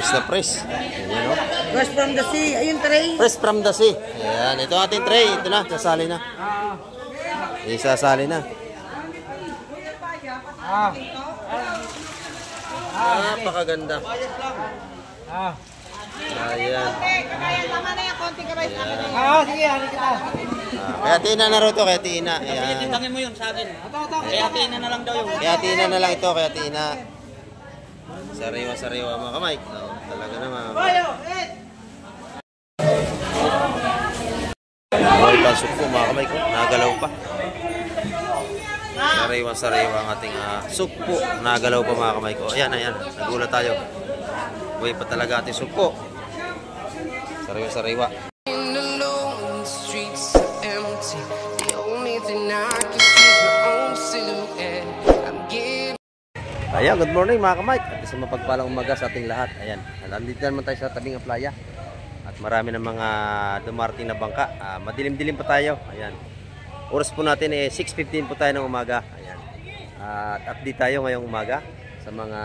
Fresh na fresh. Ayan, no? Fresh from the sea. Ayun, tray. Fresh from the sea. Ayan, ito ating tray. Ito na, sasali na. Isasali na. Napakaganda. Ayan. Tama na yung konting kabay sa akin. Sige, hari kita. Kaya tina na rin ito, kaya tina. Ayan. Tintangin mo yun sa akin. Kaya tina na lang daw yun. Kaya tina na lang ito, kaya tina. Sariwa-sariwa mga kamay. Talaga naman. Bawal pa supo mga kamay ko. Nagalaw pa. Sariwa-sariwa ang ating supo. Nagalaw pa mga kamay ko. Ayan, ayan. Nagulat tayo. Buhay pa talaga ating supo. Sariwa-sariwa. Ayan, good morning mga kamay. At isang mapagpalang umaga sa ating lahat. Ayan, nandito naman tayo sa tabing ng playa. At marami ng mga dumarating na bangka. Madilim-dilim pa tayo. Ayan. Oras po natin 6:15 po tayo ng umaga. Ayan. At update tayo ngayong umaga sa mga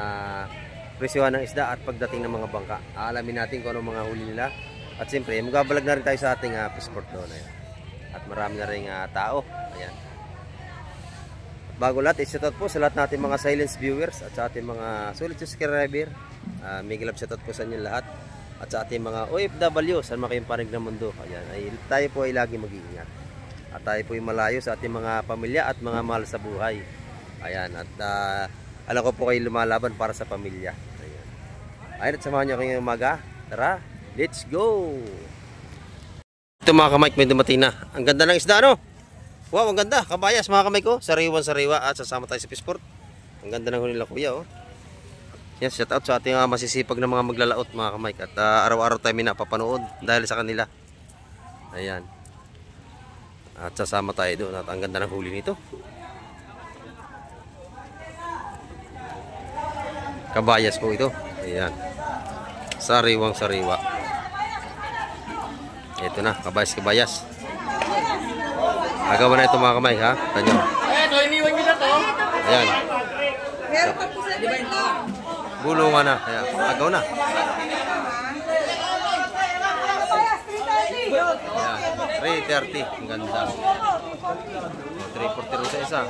presyohan ng isda at pagdating ng mga bangka. Aalamin natin kung anong mga huli nila. At siyempre, magabalag na rin tayo sa ating passport doon. Ayan. At marami na rin tao. Ayan. Bago lahat, i-shoutout po sa lahat natin mga silence viewers at sa ating mga solid subscriber. May love shoutout po sa inyo lahat. At sa ating mga OFW, saan makayong panig ng mundo. Ayan, tayo po ay lagi mag-iingat. At tayo po ay malayo sa ating mga pamilya at mga mahal sa buhay. Ayan, at alam ko po kayo lumalaban para sa pamilya. Ayan, at samahan nyo kayong umaga. Tara, let's go! Ito mga kamay, may dumating na. Ang ganda ng isda, no? Wow, ang ganda. Kabayas mga kamay ko. Sariwan-sariwa at sasama tayo sa Fishport. Ang ganda ng huli nila kuya, oh. Yan, shout out sa ating masisipag na mga maglalaot mga kamay. At araw-araw tayo minapapanood dahil sa kanila. Ayan. At sasama tayo doon. At ang ganda ng huli nito. Kabayas po ito. Ayan. Sariwang-sariwa. Ito na, kabayas-kabayas. Agawan na ito mga kamay, ha? Tanyo. Ito, iniwan nyo na to. Ayan. Meron pa po sa dito. Bulungan na. Ayan. Agaw na. Ayan. 330. Ang ganda. 340 rin sa isa.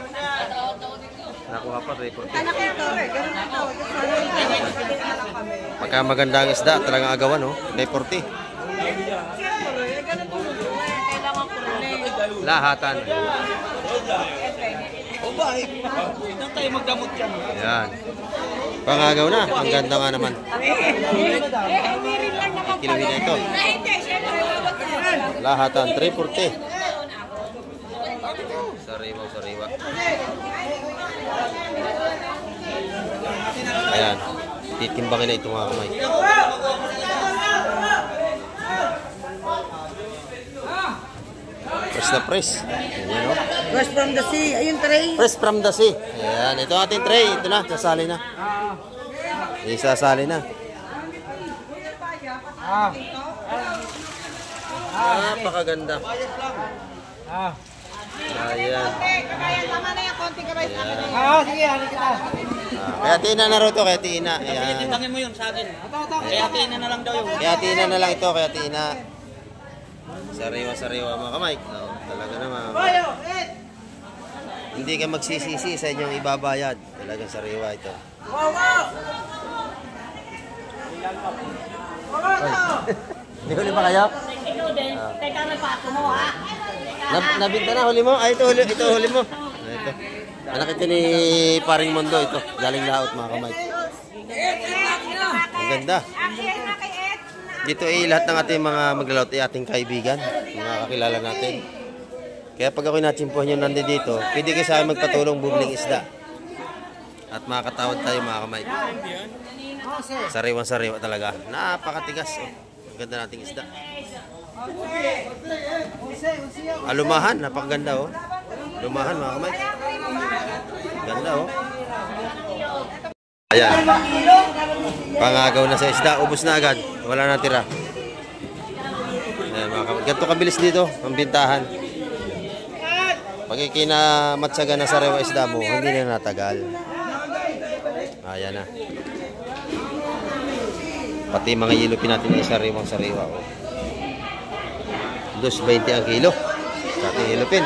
Nakuha pa 340. Pagka maganda ang isda, talagang agawan, no? 340. Lahatan. Nang tayo magdamot yan. Yan. Pangagaw na. Ang ganda nga naman. Kiluhin na ito. Lahatan. 340. Sariwa. Ayan. Titimbangin na ito mga kamay. Fresh na fresh. Ayan, no? Fresh from the sea. Ayun, tray. Fresh from the sea. Ayan, ito ating tray. Ito na, sasali na. Isasali na. Napakaganda. Ayan. Tama na yung konting kabay sa akin. Sige, hari kita. Kaya tina na rin ito, kaya tina. Ayan. Tintangin mo yun sa akin. Kaya tina na lang daw yun. Kaya tina na lang ito, kaya tina. Sariwa-sariwa mga kamay. Talaga naman. Hindi ka magsisisi sa inyong ibabayad. Talagang sariwa ito. Hindi huli pa kayo? Ikaw din. Teka na pa ako mo, ha? Nabinta na, huli mo? Ito huli mo. Ito. Anak ito ni Paring Mondo ito. Galing laot mga kamay. Ang ganda. Dito ay lahat ng ating mga maglalaot ay ating kaibigan. Mga kakilala natin. Kaya pag ako'y natsimpuhan nyo nandito dito, pwede kayo sa akin magpatulong bumiling isda. At makakatawad tayo mga kamay. Sariwan-sariwa talaga. Napakatigas. Oh. Ang ganda nating isda. Lumahan. Napakaganda oh. Lumahan mga kamay. Ganda oh. Ayan. Pangagaw na sa isda. Ubus na agad. Wala na tira. Ayan mga kamay. Ganito kabilis dito. Ang bintahan. Pag ikinamatsaga na sa rewa isda mo, hindi na natagal. Ayan na. Pati mga yelupin natin ay sariwang sariwa. Oh. 2.20 ang kilo sa ating yelupin.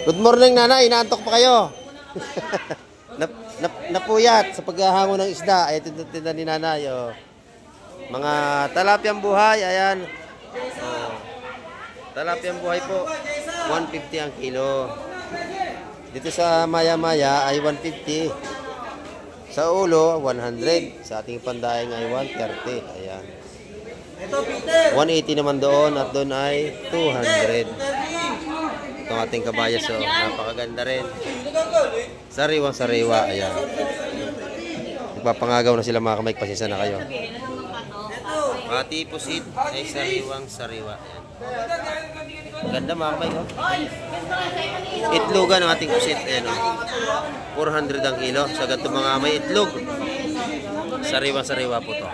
Good morning, nanay. Inaantok pa kayo. Napuyat sa paghahango ng isda. Ay, tinda ni nanay. Oh. Mga talapyang buhay. Ayan. Oh. Talapyang buhay po. 150 ang kilo. Dito sa maya-maya ay 150. Sa ulo, 100. Sa ating pandaing ay 130. Ayan. 180 naman doon at doon ay 200. Itong ating kabayas, so napakaganda rin. Sariwang sariwa, ayan. Nagpapangagaw na sila mga kamay, pasensya na kayo. Pati pusit ay sariwang sariwa. Ayan. Ganda mga kamay, oh. Itlogan ng ating pusit, ayan, oh. 400 ang kilo. Sa ganito mga may itlog. Sariwang sariwa po to.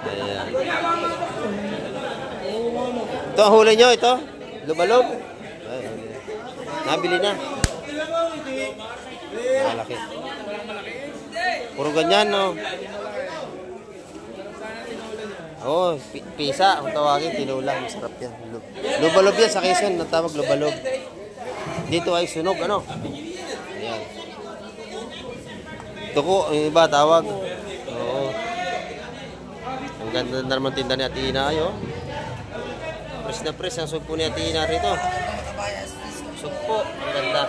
Ayan. Ito ang huli nyo, ito. Lubalob. Ay, nabili na. Malaki. Puro ganyan, no? Oo, pisa. Kung tawagin, tinulang. Masarap yan. Lubalob yan sa Quezon. Natawag lubalob. Dito ay sunog, ano? Ayan. Tuko, yung iba tawag. Oo. Ang ganda na naman tinda ni Ate Ina, ayo. Press na press ang sugpo ni Ate Ina rito. Sugpo, ang ganda.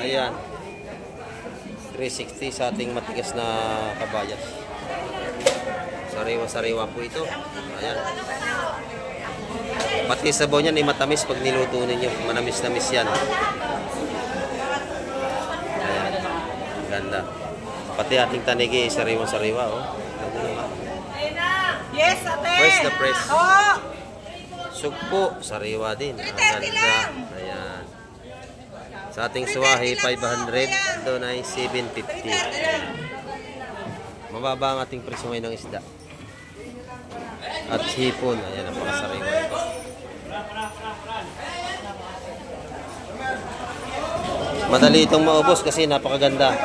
Ayan. 360 sa ating matigas na kabayas. Sariwa-sariwa po ito. Ayan. Pati sabaw niyan ay matamis pag niluto ninyo. Manamis-namis yan. Ayan. Ganda. Pati ating tanigi ay sariwa-sariwa. Oh. Yes, ate. Press na press. Oo. Sugpo, sariwa din. Ang ganda. Ayan. Sa ating suwahi, 500. Doon ay 750. Mababa ang ating presyo ngayon ng isda. At hipon. Ayan, napakasariwa ito. Madali itong maubos kasi napakaganda.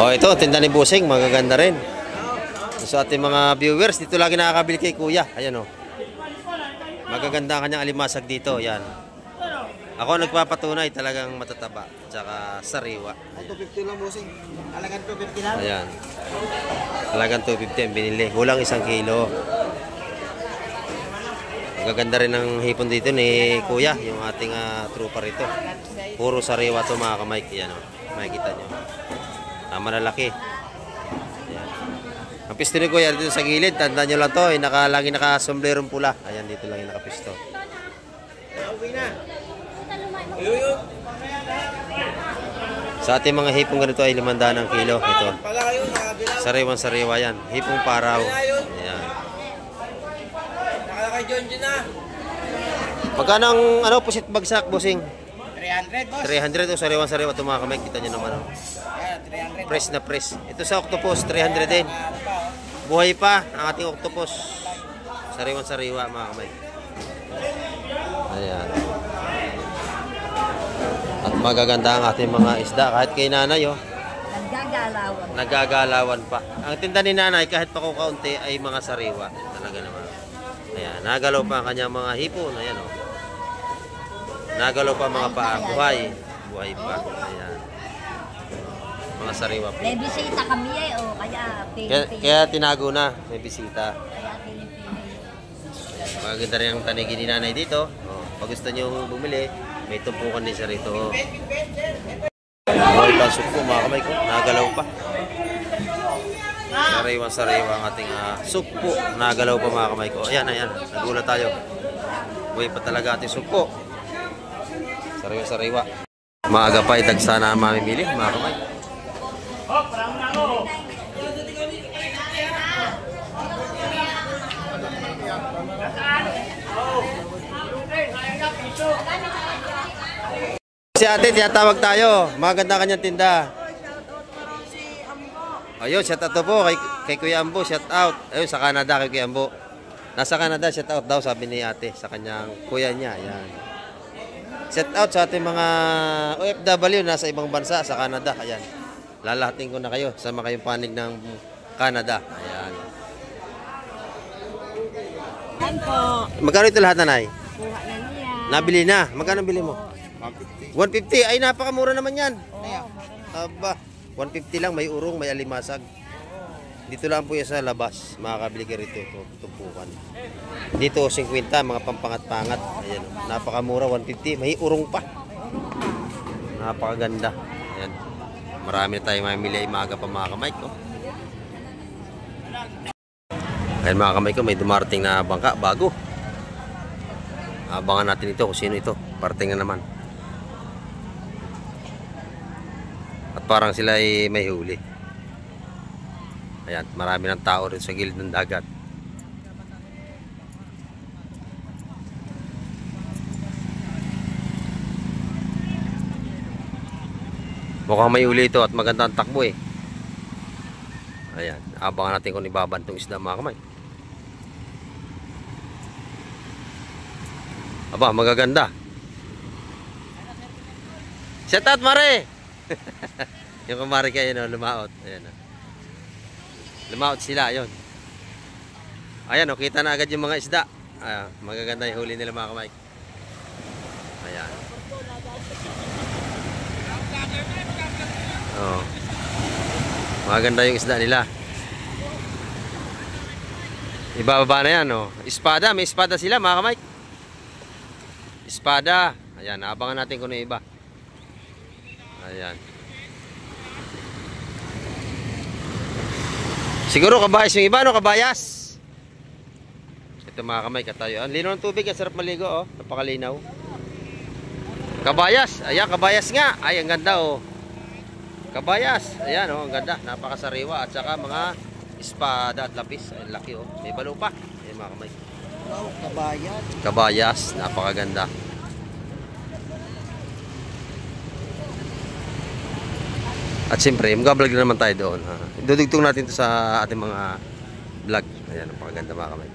Oh, ito, tinda ni Busing, magaganda rin. So ating mga viewers, dito lagi nakakabili kay Kuya. Ayan, oh. Magaganda ang kanyang alimasag dito, yan. Ako nagpapatunay, talagang matataba, tsaka sariwa. 250 lang, Busing. Alagan 250 lang. Ayan. Alagan 250 ang binili. Kulang 1 kilo. Magaganda rin ang hipon dito ni Kuya, yung ating trooper rito. Puro sariwa to mga kamay. Yan, oh. Makikita nyo. Malalaki. Ayan. Ang pisto ni Kuya dito sa gilid, tandaan nyo lang to, lagi naka-somblerong pula. Ayan, dito lang yung nakapisto. Sa ating mga hipong ganito ay 500 ang kilo. Ito. Sariwang sariwa yan. Hipong paraw. Ayan. Nakalakay John na. Magkano ang pusit bagsak, Busing? 300, boss. 300 o sariwang sariwa ito mga kamay. Kita nyo naman. Oh. Yeah, 300. Press na press. Ito sa octopus, 300 din. Buhay pa ang ating octopus. Sariwang sariwa mga kamay. Ayan. At magaganda ang ating mga isda. Kahit kay nanay, oh. Nagagalawan. Nagagalawan pa. Ang tinda ni nanay, kahit pa kung kaunti, ay mga sariwa. Talaga naman. Ayan. Nagalaw pa ang kanyang mga hipon. Ayan, oh. Nagalaw pa mga paa. Buhay. Buhay pa. Ayan. Mga sariwa pa. May bisita kami o kaya Kaya tinago na. May bisita. Kaya pinipili. Maganda rin ang tanigi ni nanay dito. Oh, pag gusto nyo bumili, may tumpukan din siya rito. Oh. Buhay pa ang sukpo mga kamay ko. Nagalaw pa. Sariwa ang ating sukpo. Nagalaw pa mga kamay ko. Ayan, ayan. Nagulat tayo. Buhay pa talaga ating sukpo. Sariwa. Maaga pa itagsa na mamimili mga kamay. Si ate, tinatawag tayo. Maganda kanyang tinda. Ayun, shout out to po kay Kuya Ambo, shout out. Ayun, sa Canada kay Kuya Ambo. Nasa Canada, shout out daw, sabi ni ate, sa kanyang kuya niya. Ayan. Shout out sa ating mga OFW nasa ibang bansa, sa Canada. Ayan. Lalahatin ko na kayo, sama kayong panig ng Canada. Ayan. Yan po. Magkano ito lahat, nanay? Kuha na niya. Nabili na. Magkano bili mo? 150. Ay, napakamura naman yan. Aba, 150 lang. May urong, may alimasag. Dito lang po yan sa labas. Makakabili ka rito. Tumpukan. Dito, 50. Mga pampangat-pangat. Ayan. Napakamura, 150. May urong pa. Napakaganda. Ayan. Marami na tayong mamili ay maaga pa mga kamay ko. Ayan mga kamay ko, may dumarating na bangka bago. Abangan natin ito kung sino ito. Parating na naman. At parang sila ay may huli. Ayan, marami ng tao rin sa gilid ng dagat. Mukhang may huli ito at maganda ang takbo eh. Ayan, abangan natin kung ibaban itong isda mga kamay. Aba, magaganda. Shout out, Mare! Yung kumari kayo, no, lumaot. Ayan, no. Lumaot sila, yun. Ayan, no, kita na agad yung mga isda. Ayan, magaganda yung huli nila mga kamay. Ayan. Oh. Maganda yung isda nila. Ibababa na yan, no. Espada, may espada sila mga kamay. Espada. Ayan, abangan natin kung ano yung iba. Ayan. Siguro kabayas yung iba, no? Kabayas. Ito mga kamay, katayuan. Lino ng tubig, ang sarap maligo, oh. Napakalinaw. Kabayas. Ayan, kabayas nga. Ay, ang ganda, oh. Kabayas. Ayan, oh, ang ganda. Napakasariwa. At saka mga espada at lapis. Ay, laki, oh. May balo pa. Ayan mga kamay. Wow, kabayan. Kabayas. Napakaganda. At siyempre, mag-vlog na naman tayo doon. Dudugtong natin ito sa ating mga vlog. Ayan, napakaganda mga kamay.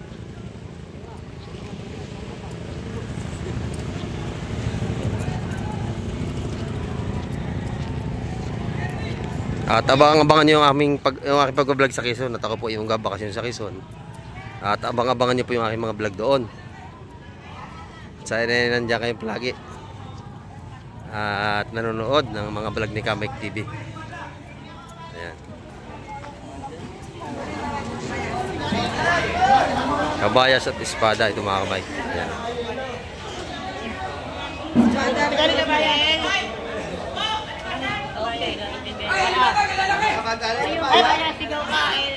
At abang-abangan nyo yung aking pag-vlog sa Quezon. At ako po yung bakasyon sa Quezon. At abang-abangan nyo po yung aking mga vlog doon. Sana nandiyan kayong palagi. At nanonood ng mga vlog ni Kamek TV. Ayan. Kabayas at espada ito mga kamay. Ayan.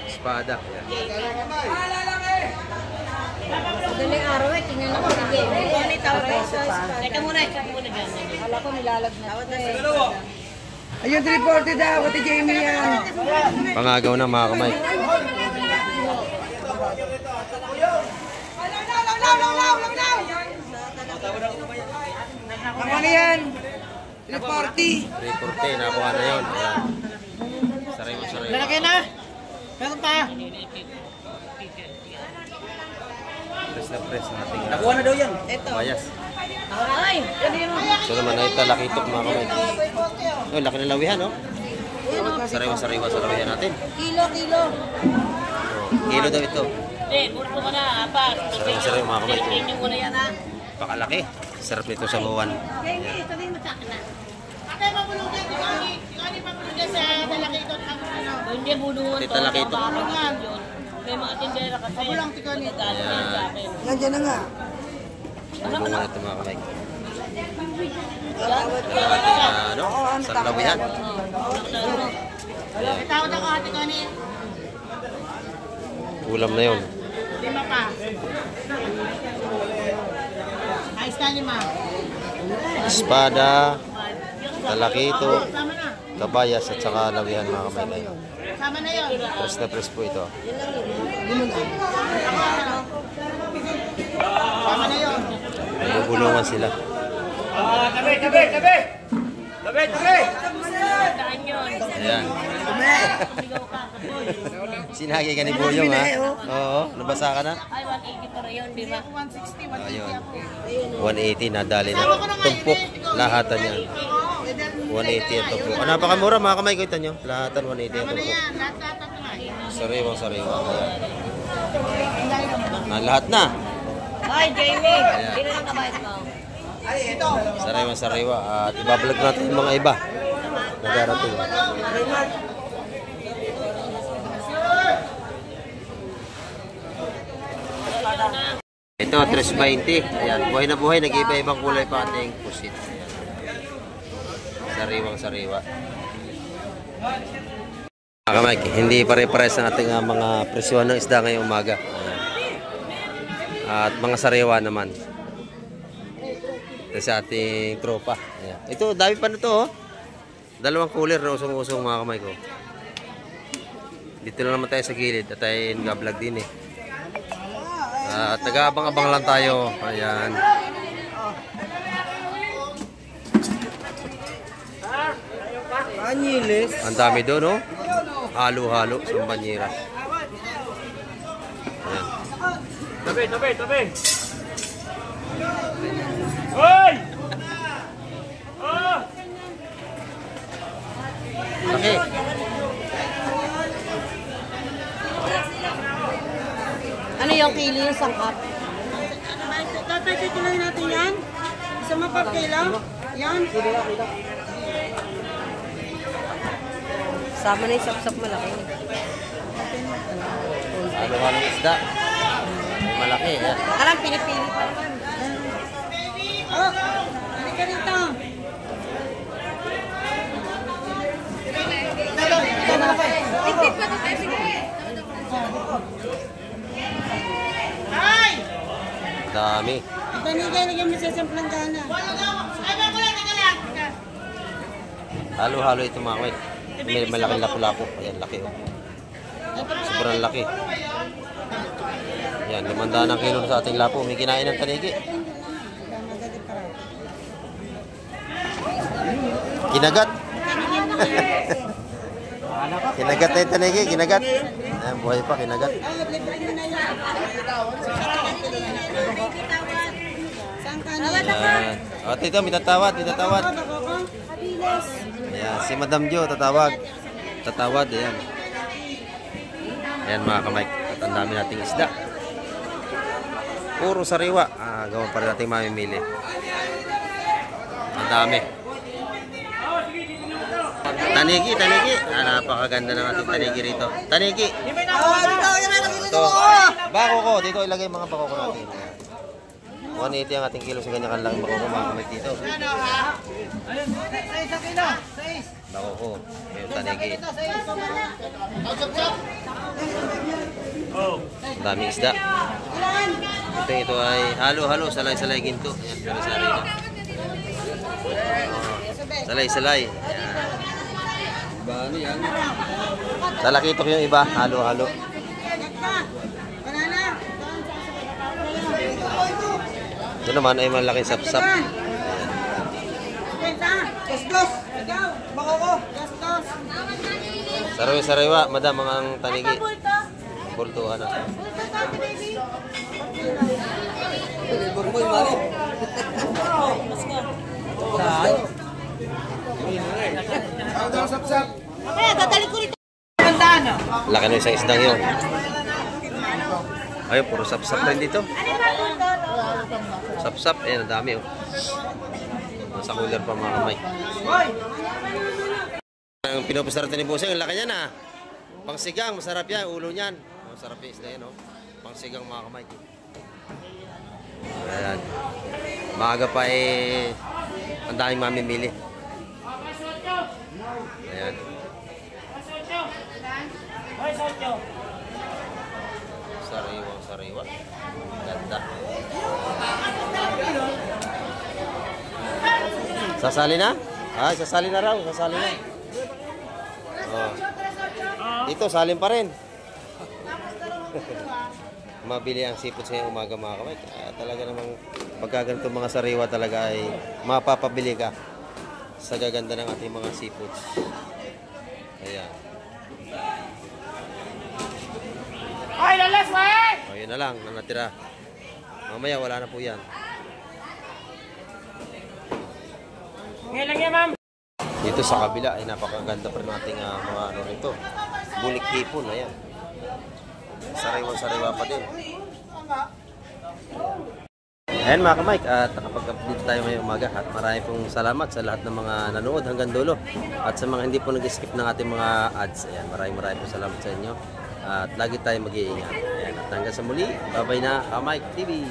Espada. Madaling araw eh, tingnan ako si Jenny. Teka muna dyan. Akala ko nilalag na. Ayun, 340 daw. Kati Jamie yan. Pangagaw na mga kamay. Ano yan? 340. 340, nakuha na yun. Ayan. Sariwa. Lalagay na. Meron pa. Press na press natin. Nakuha na daw yan. Kabayas. Ay! Ito naman ay talakitok mga kamay. Oh, laki ng lawihan, no? Sariwa sa lawihan natin. Kilo. Oh, kilo daw ito. Burto ka na, apat. Sariwa mga kamay. Tingin mo na yan ha. Pakalaki. Sarap nito sa buwan. Jenny, sabihin mo sa akin na. Akay mabulong dyan. Yung mabulong dyan sa dalaki ito. Hindi bulungan Ito talakito. May mga tindera kasi. Mabulang tikon. Ayan. Yan na nga. Bulungan ito mga kamay. Ano? Sa lawihan. Tawad ako ate ko ni. Ulam na yun. 5 pa. Ayos na 5. Espada, talakito, Sama na. kabayas at saka lawihan mga kamay. Sama na yun. Press na press po ito. Sama na yun. Nagbubulungan sila. Tabi! Saan yun? Ayan. Sinagi ka ni Boyong ha? Oo, nabasa ka na? Ay, 180 pa rin yun, di ba? 160, 180 Ayun. ako. 180 nadali na. Tumpok. Lahatan niya. 180 ang tumpok. Napakamura mga kamay ko ito nyo. Lahatan 180 ang tumpok. Lahat-lahat ako nga. Sariwang sariwa. Lahat na. Ay, Jamie, hindi na lang nabayad mo. Sariwang sariwa. At ibablog natin yung mga iba. Nagarating. Ito, 320. Ayan, buhay na buhay. Nag-iba-ibang kulay pa ating pusit. Ayan. Sariwang sariwa. Mga kamay, hindi pare-pares ang ating mga presyon ng isda ngayong umaga. Ayan. At mga sariwa naman. Ito sa ating tropa. Ayan. Ito, dami pa na ito. Oh. Dalawang cooler na usong-usong mga kamay ko. Dito na naman tayo sa gilid. At tayo nag-vlog din eh. At nag-aabang-abang lang tayo. Ayan. Anyilis. Ang dami doon, no? Halo-halo sa banyera. Ayan. Tabi, tabi, tabi. Hoy! Ah! Laki. Ano yung kilo yung sangkap? Tatay, tituloy natin yan. Isa mapapila. Yan. Sama na yung sapsap malaki. Halo-halo isda. Malaki. Ayan. Alam, pinipili pa naman. Oh, halika rito. Tipid pa ito, sige. Ay! Dami. Ito nigay, lagyan mo sa samplang gana. Halo-halo ito mga kamay. May malaking lapu-lapu. Ayan, laki. Oh. Sobrang laki. Ayan, 500 ang kilo sa ating lapo. May kinain ng tanigi. Kinagat. Kinagat na yung tanigi. Kinagat. Ayan, buhay pa. Kinagat. Saan ka Ayan. O, tito, may tatawad. May tatawad. Ayan, si Madam Jo, tatawag. Tatawad, ayan. Ayan mga kamay. At ang dami nating isda. Puro sariwa. Gawin pa rin natin mamimili. Ang dami. Tanigi, tanigi. Napakaganda ng ating tanigi rito. Tanigi. Ito. Bako ko. Dito ilagay mga bako ko natin. 180 ang ating kilo sa ganyan kalaking bako ko mga kamay dito. Bako ko. Yung tanigi. Ang daming isda. Ito ay halo-halo. Salay-salay ginto. Ayan, salay-salay ito. Salay-salay. Ayan. Talakito ko yung iba. Halo-halo. Ito naman ay malaking sapsap. Sariwa-sariwa. Madam, ang tanigi. Bultuhan na. Laki na isang isdang yun. Ayun, puro sapsap rin dito. Sapsap, ayan, ang dami oh. Nasa cooler pa mga kamay. Ang pinupusar natin ni Buseng, ang laki niya na. Pangsigang, masarap yan, ulo niyan. Masarap yung isda yan oh. Pangsigang mga kamay. Ayan. Maaga pa eh, ang daming mamimili. Ayan. Sariwang sariwa. Ganda. Sasali na? Ah, sasali na raw. Sasali na. Oh. Dito, salin pa rin. Mabili ang seafood sa umaga mga kamay. Kaya talaga namang pagka ganito mga sariwa talaga ay mapapabili ka sa gaganda ng ating mga seafoods. Ayan. Ay, lalas, wey! O, yun na lang na natira. Mamaya wala na po yan. Ngayon lang yan, ma'am. Dito sa kabila ay napakaganda pa ng ating mga ano rito. Bulik hipon, ayan. Sariwa-sariwa pa din. Ayan mga ka-Mike, at nakapag-update tayo ngayong umaga at marami pong salamat sa lahat ng mga nanood hanggang dulo at sa mga hindi po nag-skip ng ating mga ads. Ayan, maraming po salamat sa inyo at lagi tayo mag-iingat. Ayan, at hanggang sa muli, bye-bye na ka-Mike TV.